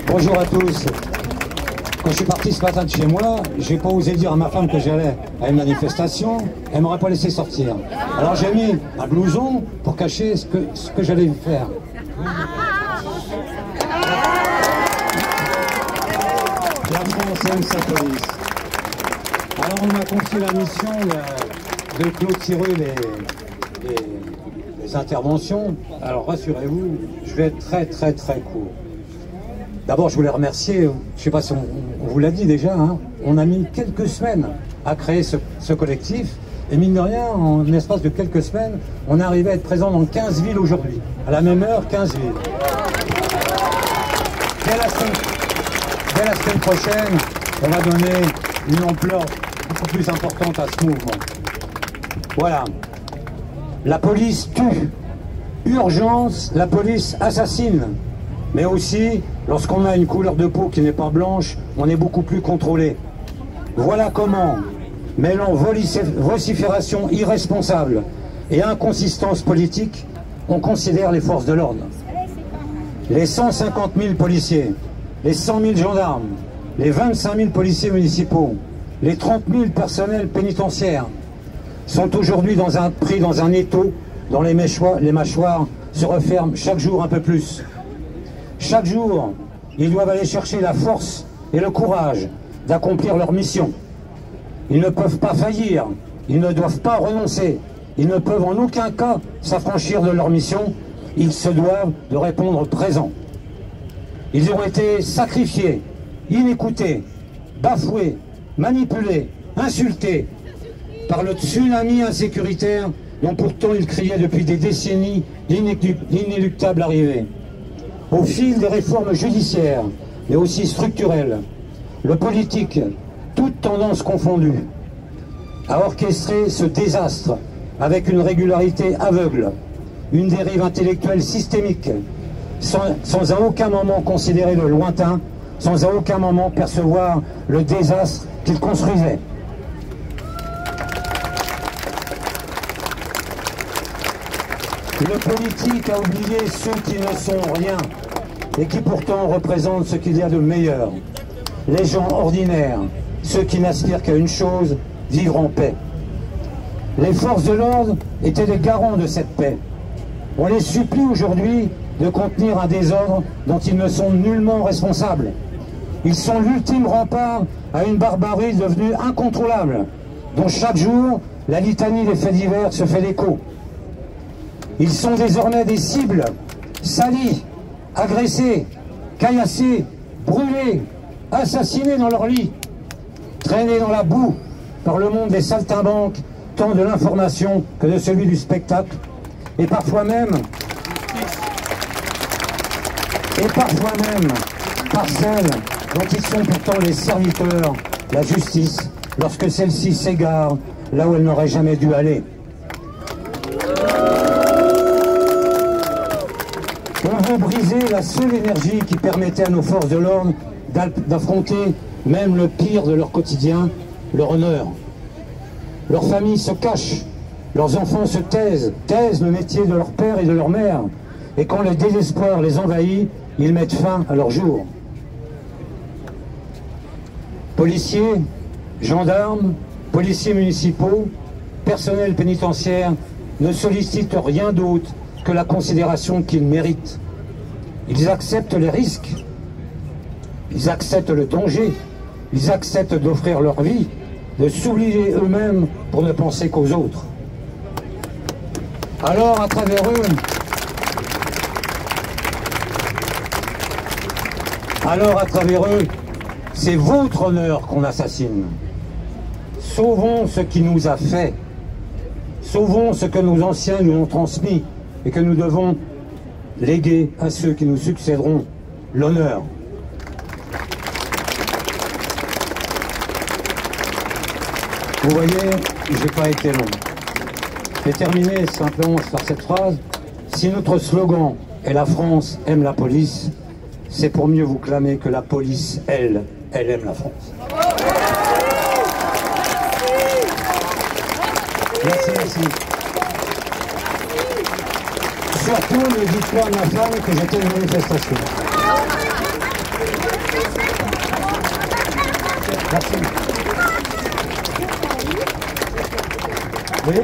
Bonjour à tous. Quand je suis parti ce matin de chez moi, j'ai pas osé dire à ma femme que j'allais à une manifestation, elle m'aurait pas laissé sortir. Alors j'ai mis un blouson pour cacher ce que j'allais faire. La France aime sa police. Alors on m'a confié la mission de clôturer les interventions. Alors rassurez-vous, je vais être très court. D'abord, je voulais remercier, je ne sais pas si on vous l'a dit déjà, hein, on a mis quelques semaines à créer ce collectif, et mine de rien, en l'espace de quelques semaines, on est arrivé à être présent dans 15 villes aujourd'hui. À la même heure, 15 villes. Dès la semaine prochaine, on va donner une ampleur beaucoup plus importante à ce mouvement. Voilà. La police tue. Urgence, la police assassine. Mais aussi, lorsqu'on a une couleur de peau qui n'est pas blanche, on est beaucoup plus contrôlé. Voilà comment, mêlant vocifération irresponsable et inconsistance politique, on considère les forces de l'ordre. Les 150 000 policiers, les 100 000 gendarmes, les 25 000 policiers municipaux, les 30 000 personnels pénitentiaires sont aujourd'hui pris dans un étau dont les mâchoires se referment chaque jour un peu plus. Chaque jour, ils doivent aller chercher la force et le courage d'accomplir leur mission. Ils ne peuvent pas faillir, ils ne doivent pas renoncer, ils ne peuvent en aucun cas s'affranchir de leur mission, ils se doivent de répondre présent. Ils ont été sacrifiés, inécoutés, bafoués, manipulés, insultés par le tsunami insécuritaire dont pourtant ils criaient depuis des décennies l'inéluctable arrivée. Au fil des réformes judiciaires, mais aussi structurelles, le politique, toutes tendances confondues, a orchestré ce désastre avec une régularité aveugle, une dérive intellectuelle systémique, sans à aucun moment considérer le lointain, sans à aucun moment percevoir le désastre qu'il construisait. Le politique a oublié ceux qui ne sont rien et qui pourtant représentent ce qu'il y a de meilleur. Les gens ordinaires, ceux qui n'aspirent qu'à une chose, vivre en paix. Les forces de l'ordre étaient les garants de cette paix. On les supplie aujourd'hui de contenir un désordre dont ils ne sont nullement responsables. Ils sont l'ultime rempart à une barbarie devenue incontrôlable, dont chaque jour la litanie des faits divers se fait l'écho. Ils sont désormais des cibles, salis, agressés, caillassés, brûlés, assassinés dans leur lit, traînés dans la boue par le monde des saltimbanques, tant de l'information que de celui du spectacle, et parfois même par celles dont ils sont pourtant les serviteurs, la justice, lorsque celle-ci s'égare là où elle n'aurait jamais dû aller. On veut briser la seule énergie qui permettait à nos forces de l'ordre d'affronter même le pire de leur quotidien, leur honneur. Leurs familles se cachent, leurs enfants se taisent le métier de leur père et de leur mère, et quand le désespoir les envahit, ils mettent fin à leur jour. Policiers, gendarmes, policiers municipaux, personnel pénitentiaire ne sollicitent rien d'autre que la considération qu'ils méritent. Ils acceptent les risques, ils acceptent le danger, ils acceptent d'offrir leur vie, de s'oublier eux-mêmes pour ne penser qu'aux autres. Alors, à travers eux, c'est votre honneur qu'on assassine. Sauvons ce qui nous a fait. Sauvons ce que nos anciens nous ont transmis et que nous devons léguer à ceux qui nous succéderont, l'honneur. Vous voyez, je n'ai pas été long. Je vais terminer simplement par cette phrase. Si notre slogan est « La France aime la police », c'est pour mieux vous clamer que la police, elle aime la France. Merci. surtout, ne dites pas à ma femme que j'étais à une manifestation. Merci. Oui.